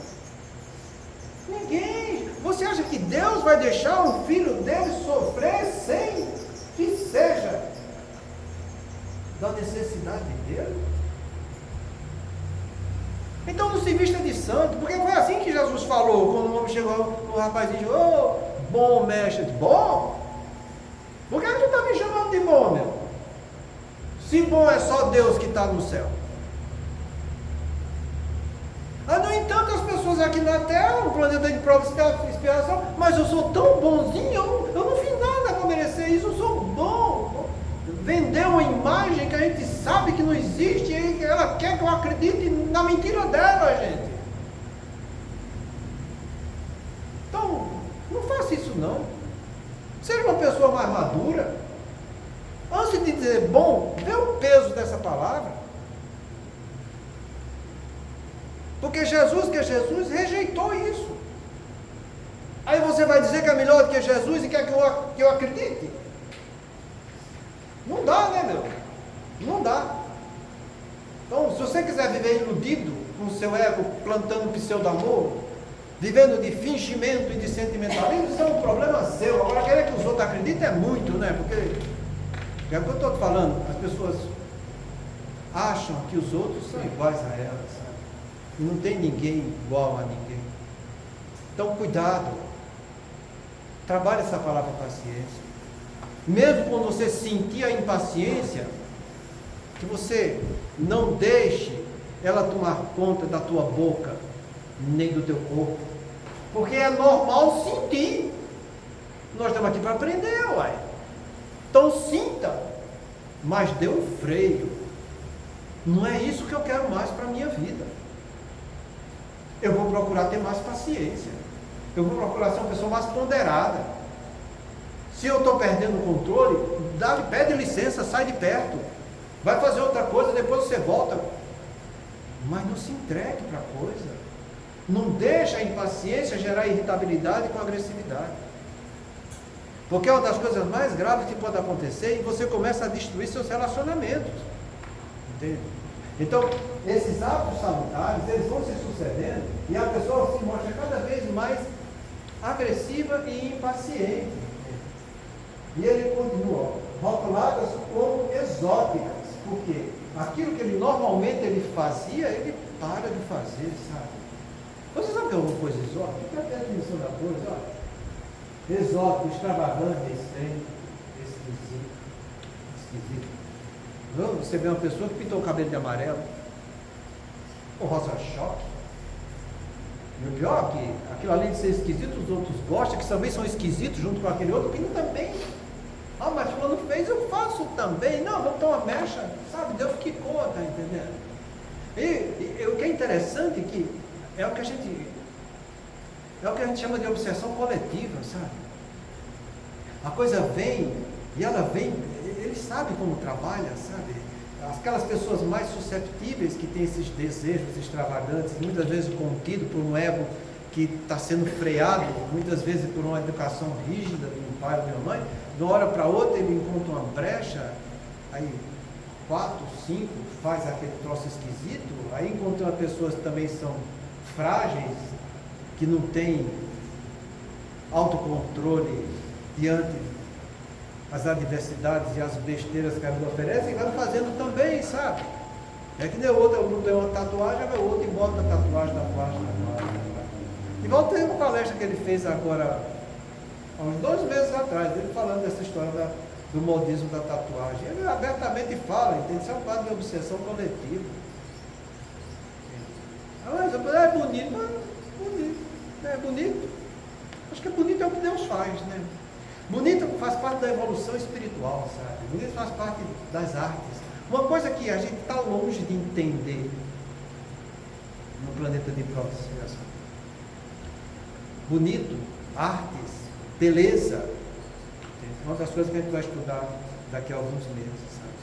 Ninguém. Você acha que Deus vai deixar um filho dele sofrer necessidade dele. Então não se vista de santo, porque foi assim que Jesus falou, quando o homem chegou, o rapaz disse, ô, bom mestre, bom? Por que tu está me chamando de bom, meu? Se bom é só Deus que está no céu. No entanto, as pessoas aqui na Terra, no planeta de prova e expiação, mas eu sou tão bonzinho, eu não fiz nada para merecer isso, eu sou bom. Vendeu uma imagem que a gente sabe que não existe e ela quer que eu acredite na mentira dela, gente. Então, não faça isso não. Seja uma pessoa mais madura. Antes de dizer bom, vê o peso dessa palavra. Porque Jesus, que é Jesus, rejeitou isso. Aí você vai dizer que é melhor do que Jesus e quer que eu acredite? Não dá, né, meu? Não dá. Então, se você quiser viver iludido, com o seu ego plantando pseudo-amor, vivendo de fingimento e de sentimentalismo, isso é um problema seu. Agora, querer que os outros acreditem é muito, né? Porque, é o que eu estou falando, as pessoas acham que os outros são iguais a elas, sabe? E não tem ninguém igual a ninguém. Então, cuidado. Trabalhe essa palavra paciência. Mesmo quando você sentir a impaciência, que você não deixe ela tomar conta da tua boca, nem do teu corpo. Porque é normal sentir. Nós estamos aqui para aprender, uai. Então sinta, mas dê um freio. Não é isso que eu quero mais para a minha vida. Eu vou procurar ter mais paciência. Eu vou procurar ser uma pessoa mais ponderada. Se eu estou perdendo o controle, pede licença, sai de perto. Vai fazer outra coisa, depois você volta. Mas não se entregue para a coisa. Não deixa a impaciência gerar irritabilidade com agressividade. Porque é uma das coisas mais graves que pode acontecer e você começa a destruir seus relacionamentos. Entende? Então, esses hábitos salutares, eles vão se sucedendo e a pessoa se mostra cada vez mais agressiva e impaciente. E ele continua, rotuladas como exóticas, porque aquilo que ele normalmente fazia, ele para de fazer, sabe? Você sabe que é uma coisa exótica? O que é a definição da coisa? Olha, exótico, extravagante, estranho, esquisito. Você vê uma pessoa que pintou o cabelo de amarelo, ou rosa-choque. E o pior é que aquilo além de ser esquisito, os outros gostam, que também são esquisitos junto com aquele outro, pinta também. Mas quando fez, eu faço também. Não, vamos ter uma mecha, sabe? Deus quicou, tá entendendo? E o que é interessante é que é o que a gente chama de obsessão coletiva, sabe? A coisa vem, e ela vem, ele sabe como trabalha, sabe? Aquelas pessoas mais susceptíveis que têm esses desejos extravagantes, muitas vezes contido por um ego que está sendo freado, muitas vezes por uma educação rígida de um pai ou de uma mãe, de uma hora para outra ele encontra uma brecha, aí 4, 5, faz aquele troço esquisito, aí encontra pessoas que também são frágeis, que não têm autocontrole diante das adversidades e as besteiras que a vida oferece, e vai fazendo também, sabe? É que nem o outro, não tem uma tatuagem, vai o outro e bota a tatuagem. E volta aí uma palestra que ele fez agora, há uns 2 meses atrás, ele falando dessa história do modismo da tatuagem. Ele abertamente fala, entende? Isso é um quadro de obsessão coletiva. Mas é bonito, mas bonito. É bonito. Acho que bonito é o que Deus faz, né? Bonito faz parte da evolução espiritual, sabe? Bonito faz parte das artes. Uma coisa que a gente está longe de entender no planeta de prova e expiação. Bonito, artes, beleza. É uma das coisas que a gente vai estudar daqui a alguns meses, sabe?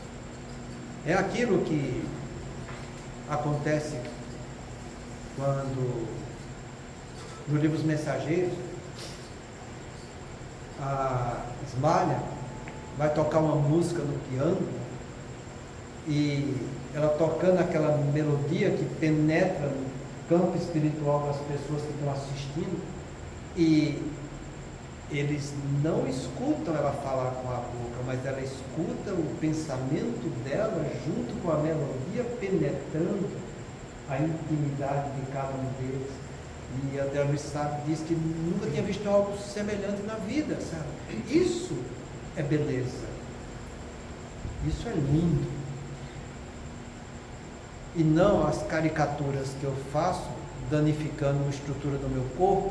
É aquilo que acontece quando, no livro Os Mensageiros, a Ismália vai tocar uma música no piano e ela tocando aquela melodia que penetra no campo espiritual das pessoas que estão assistindo, e eles não escutam ela falar com a boca, mas ela escuta o pensamento dela junto com a melodia penetrando a intimidade de cada um deles. E até Luiz Sá diz que nunca tinha visto algo semelhante na vida, sabe? Isso é beleza. Isso é lindo. E não as caricaturas que eu faço, danificando a estrutura do meu corpo,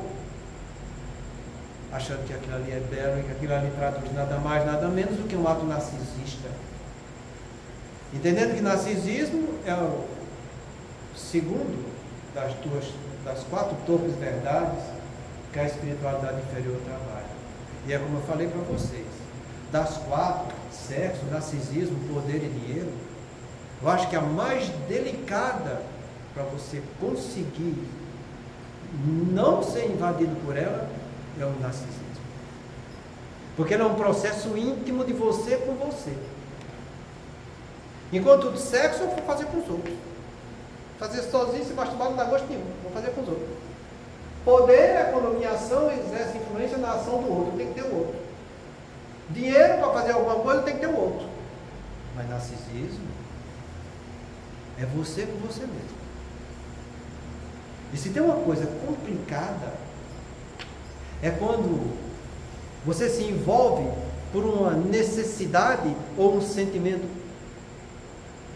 achando que aquilo ali é belo e que aquilo ali traduz nada mais, nada menos do que um ato narcisista. Entendendo que narcisismo é o segundo das 4 topes verdades que a espiritualidade inferior trabalha. E é como eu falei para vocês, das 4, sexo, narcisismo, poder e dinheiro, eu acho que a mais delicada para você conseguir não ser invadido por ela é o narcisismo. Porque ele é um processo íntimo de você com você. Enquanto o sexo eu vou fazer com os outros. Fazer sozinho, se masturbar, não dá gosto nenhum. Vou fazer com os outros. Poder é quando minha ação exerce influência na ação do outro. Tem que ter o outro. Dinheiro para fazer alguma coisa tem que ter o outro. Mas narcisismo é você com você mesmo. E se tem uma coisa complicada, é quando você se envolve por uma necessidade ou um sentimento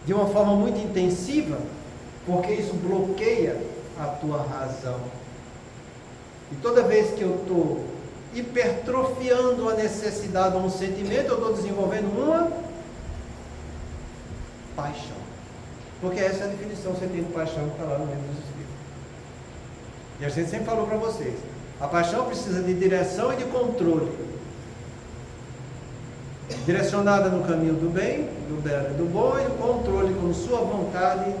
de uma forma muito intensiva, porque isso bloqueia a tua razão. E toda vez que eu estou hipertrofiando a necessidade ou um sentimento, eu estou desenvolvendo uma paixão. Porque essa é a definição que você tem de paixão que está lá no livro dos Espíritos. E a gente sempre falou para vocês, a paixão precisa de direção e de controle. Direcionada no caminho do bem, do belo e do bom, e o controle com sua vontade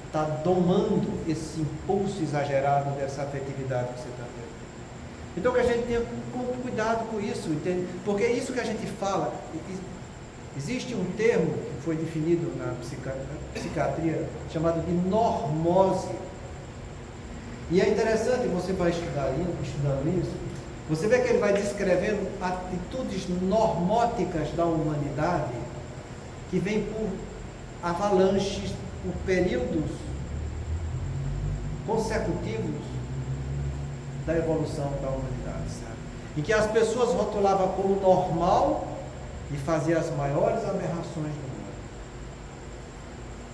está domando esse impulso exagerado dessa afetividade que você está tendo. Então que a gente tenha cuidado com isso, entende? Porque é isso que a gente fala. Existe um termo que foi definido na psiquiatria chamado de normose. E é interessante, você vai estudando isso, você vê que ele vai descrevendo atitudes normóticas da humanidade que vêm por avalanches, por períodos consecutivos da evolução da humanidade, sabe? Em que as pessoas rotulavam como normal e faziam as maiores aberrações do mundo.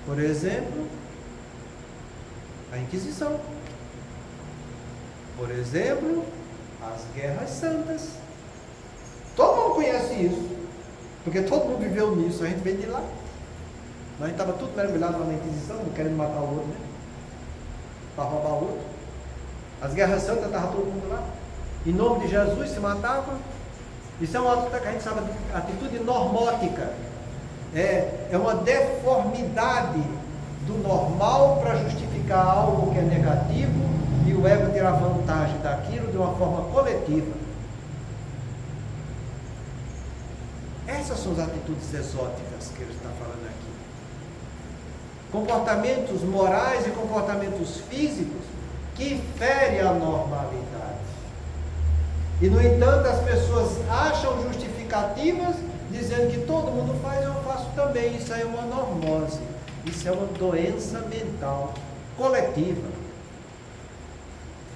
Por exemplo, a Inquisição. Por exemplo, as guerras santas. Todo mundo conhece isso, porque todo mundo viveu nisso, a gente veio de lá. A gente estava tudo mergulhado na Inquisição, querendo matar o outro, né? Para roubar o outro. As guerras santas estava todo mundo lá. Em nome de Jesus se matava. Isso é uma atitude que a gente sabe, atitude normótica. É uma deformidade do normal para justificar algo que é negativo e o ego tirar vantagem daquilo de uma forma coletiva. Essas são as atitudes exóticas que ele está falando aqui. Comportamentos morais e comportamentos físicos que ferem a normalidade. E, no entanto, as pessoas acham justificativas, dizendo que todo mundo faz, eu faço também. Isso aí é uma normose. Isso é uma doença mental coletiva.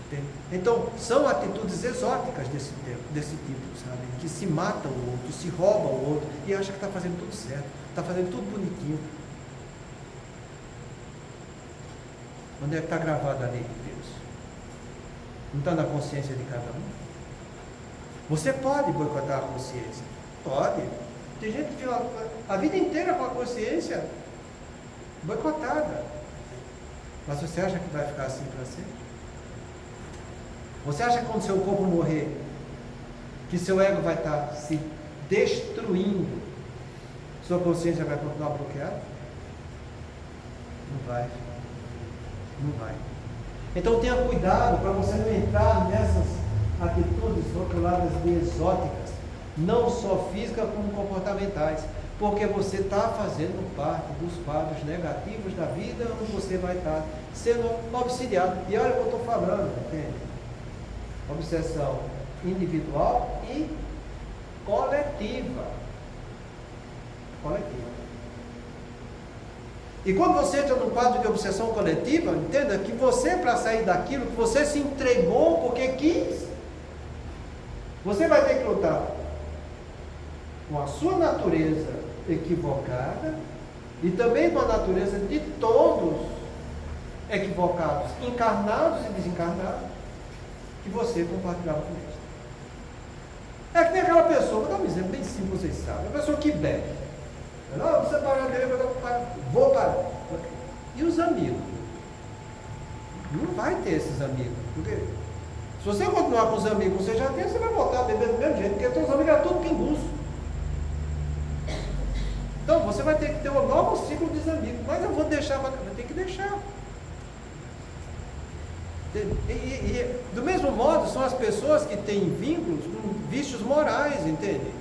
Entende? Então, são atitudes exóticas desse tipo, sabe? Que se mata o outro, se rouba o outro e acha que está fazendo tudo certo, está fazendo tudo bonitinho. Onde é que está gravada a lei de Deus? Não está na consciência de cada um? Você pode boicotar a consciência? Pode. Tem gente que fica a vida inteira com a consciência boicotada. Mas você acha que vai ficar assim para sempre? Você acha que quando seu corpo morrer, que seu ego vai estar se destruindo, sua consciência vai continuar bloqueada? Não vai. Não vai. Então tenha cuidado para você não entrar nessas atitudes rotuladas de exóticas, não só físicas como comportamentais, porque você está fazendo parte dos quadros negativos da vida, onde você vai estar sendo obsidiado. E olha o que eu estou falando, entende? Obsessão individual e coletiva. Coletiva. E quando você entra no quadro de obsessão coletiva, entenda que você, para sair daquilo, que você se entregou porque quis, você vai ter que lutar com a sua natureza equivocada e também com a natureza de todos equivocados, encarnados e desencarnados, que você compartilhava com eles. É que tem aquela pessoa, vou dar um exemplo bem simples, vocês sabem, a pessoa que bebe. Não, você para beber, vou parar. E os amigos? Não vai ter esses amigos. Porque se você continuar com os amigos que você já tem, você vai voltar a beber do mesmo jeito, porque seus amigos é tudo pinguço. Então você vai ter que ter um novo ciclo de amigos. Mas eu vou deixar, vai ter que deixar. E do mesmo modo, são as pessoas que têm vínculos com vícios morais, entende?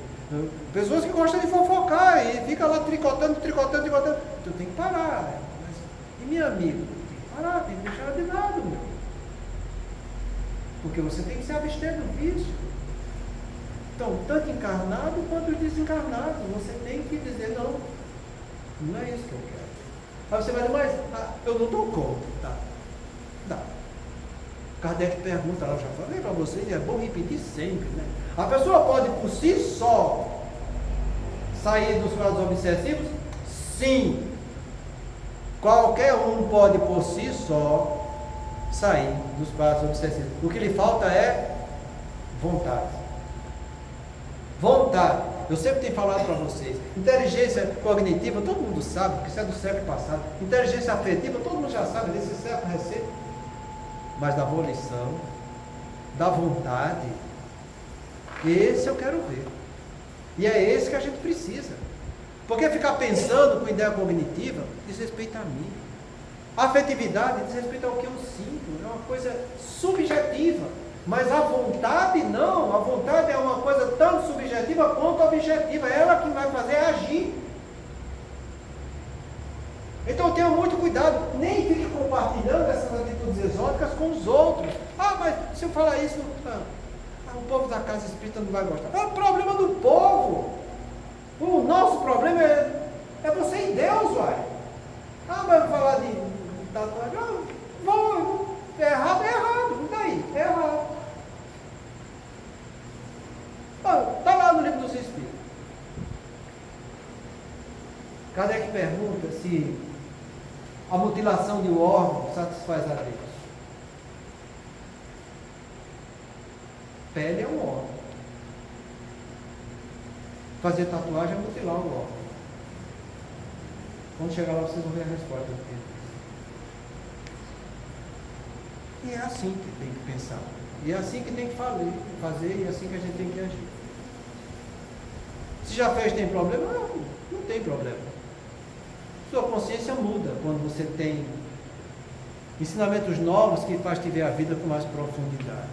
Pessoas que gostam de fofocar e fica lá tricotando. Tu tem que parar. Mas, e minha amiga? Tem que parar, tem que deixar ela de lado, meu. Porque você tem que se abster do vício. Então, tanto encarnado quanto desencarnado, você tem que dizer, não é isso que eu quero. Aí você vai dizer, mas eu não dou conta. Tá. Dá. Kardec pergunta, eu já falei para vocês, é bom repetir sempre, né? A pessoa pode por si só sair dos quadros obsessivos? Sim. Qualquer um pode por si só sair dos quadros obsessivos. O que lhe falta é vontade. Vontade. Eu sempre tenho falado para vocês, inteligência cognitiva, todo mundo sabe, porque isso é do século passado. Inteligência afetiva, todo mundo já sabe, desse século recente. Mas da volição, da vontade, esse eu quero ver. E é esse que a gente precisa. Porque ficar pensando com ideia cognitiva diz respeito a mim. A afetividade diz respeito ao que eu sinto, é uma coisa subjetiva. Mas a vontade não, a vontade é uma coisa tanto subjetiva quanto objetiva. É ela que vai fazer agir. Então tenha muito cuidado, nem fique compartilhando essas atitudes exóticas com os outros. Mas se eu falar isso, o povo da casa espírita não vai gostar. É o problema do povo. O nosso problema é você e Deus, vai. Mas eu vou falar de tatuagem, é errado, e daí? É errado. Está lá no livro dos Espíritos. Kardec pergunta se a mutilação de um órgão satisfaz a Deus. Pele é um órgão. Fazer tatuagem é mutilar o órgão. Quando chegar lá vocês vão ver a resposta do tempo. E é assim que tem que pensar. E é assim que tem que fazer e é assim que a gente tem que agir. Se já fez, tem problema? Não tem problema. Sua consciência muda quando você tem ensinamentos novos que faz te ver a vida com mais profundidade.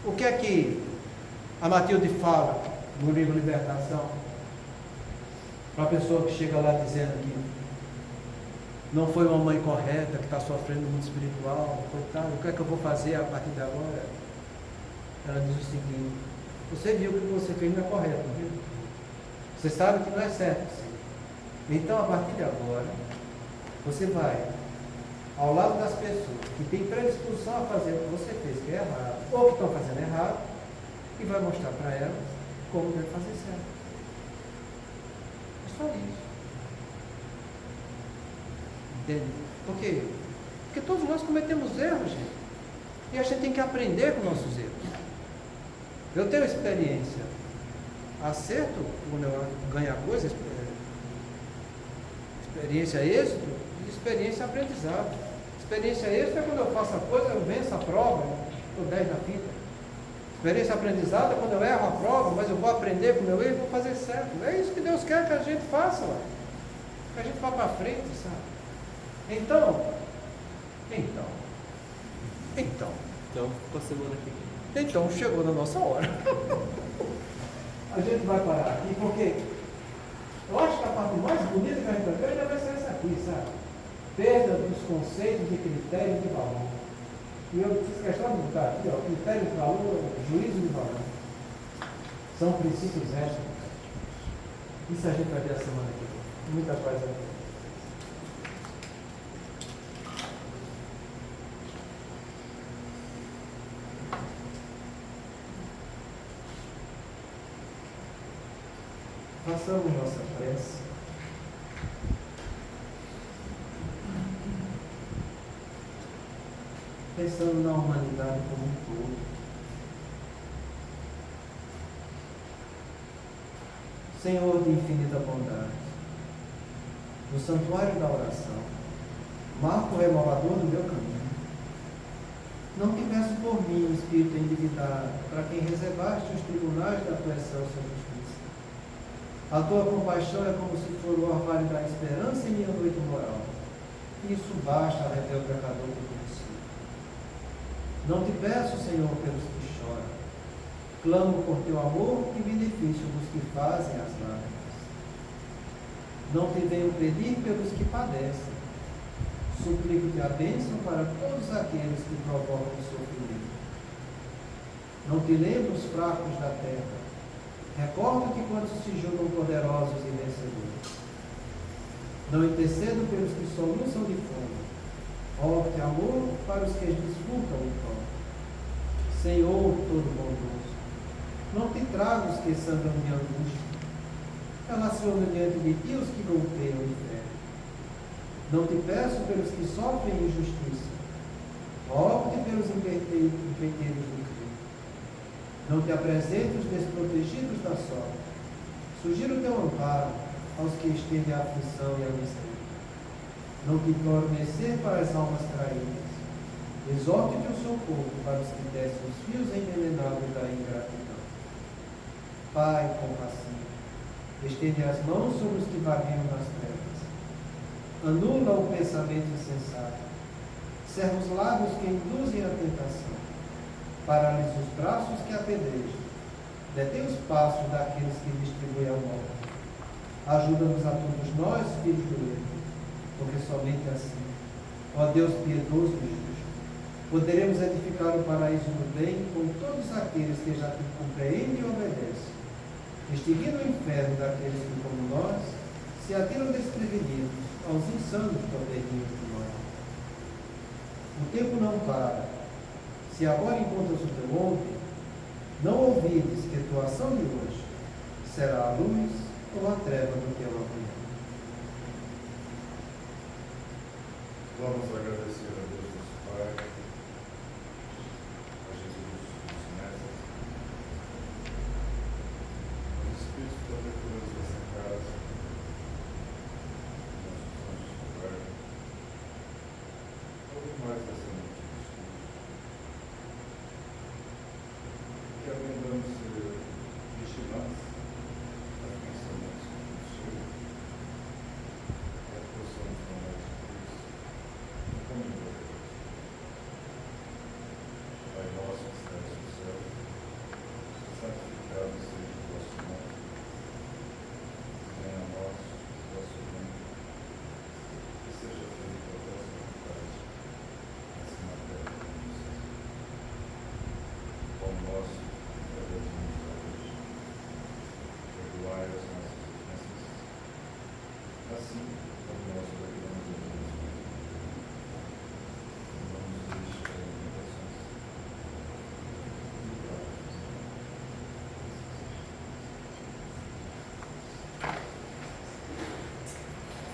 O que é que a Matilde fala no livro Libertação? Para a pessoa que chega lá dizendo que não foi uma mãe correta, que está sofrendo no mundo espiritual, coitado, o que é que eu vou fazer a partir de agora? Ela diz o seguinte: você viu que o que você fez não é correto, não viu? Você sabe que não é certo, sim. Então, a partir de agora, você vai ao lado das pessoas que têm predisposição a fazer o que você fez, que é errado, ou que estão fazendo errado, e vai mostrar para elas como deve fazer certo. É só isso. Entende? Por quê? Porque todos nós cometemos erros, gente. E a gente tem que aprender com nossos erros. Eu tenho experiência. Acerto, quando eu ganho coisa, experiência êxito e experiência aprendizado. Experiência êxito é quando eu faço a coisa, eu venço a prova, estou 10 na fita. Experiência aprendizado é quando eu erro a prova, mas eu vou aprender com o meu erro e vou fazer certo. É isso que Deus quer que a gente faça, ué. Que a gente vá para frente, sabe? Então, ficou a semana que vem. Então, chegou na nossa hora. A gente vai parar aqui, porque eu acho que a parte mais bonita que a gente vai ver ainda vai ser essa aqui, sabe? Perda dos conceitos e critérios de valor. E eu fiz questão de botar aqui, ó, critério de valor, juízo de valor. São princípios éticos. Isso a gente vai ver a semana que vem. Muita paz a Deus. Façamos nossa prece. Pensando na humanidade como um todo. Senhor de infinita bondade, no santuário da oração, marco renovador do meu caminho, não te peço por mim, Espírito endividado, para quem reservaste os tribunais da tua excelsa justiça. A tua compaixão é como se for o orvalho da esperança em minha noite moral. Isso basta a rever o pecador que conheci. Não te peço, Senhor, pelos que choram. Clamo por teu amor e benefício dos que fazem as lágrimas. Não te venho pedir pelos que padecem. Suplico-te a bênção para todos aqueles que provocam o sofrimento. Não te lembro os fracos da terra. Recordo-te quando se julgam poderosos e vencedores. Não intercedo pelos que soluçam de fome. Ó-te amor para os que desfrutam o pão. Senhor todo bondoso, não te trago os que sangram de angústia. Relaciona diante de ti os que golpeiam o inferno. Não te peço pelos que sofrem injustiça. Ó-te pelos empreiteiros do crime. Não te apresente os desprotegidos da sorte. Sugira o teu amparo aos que estendem a aflição e a miséria. Não te imploro mercê para as almas traídas. Exorte-te o socorro para os que descem os fios envenenados da ingratidão. Pai compassivo, estende as mãos sobre os que vagueiam nas trevas. Anula o pensamento insensato. Cerra os lábios que induzem a tentação. Paralisa os braços que apedrejam. Detém os passos daqueles que distribuem a morte. Ajuda-nos a todos nós, filhos do erro, porque somente assim, ó Deus piedoso e justo, poderemos edificar o paraíso do bem com todos aqueles que já te compreendem e obedecem, extinguindo o inferno daqueles que, como nós, se atiram desprevenidos aos insanos tornelinhos do mal. O tempo não para. Se agora encontras o teu ontem, não ouvides que tua ação de hoje será a luz ou a treva do teu amanhã. Vamos agradecer a Deus, nosso Pai.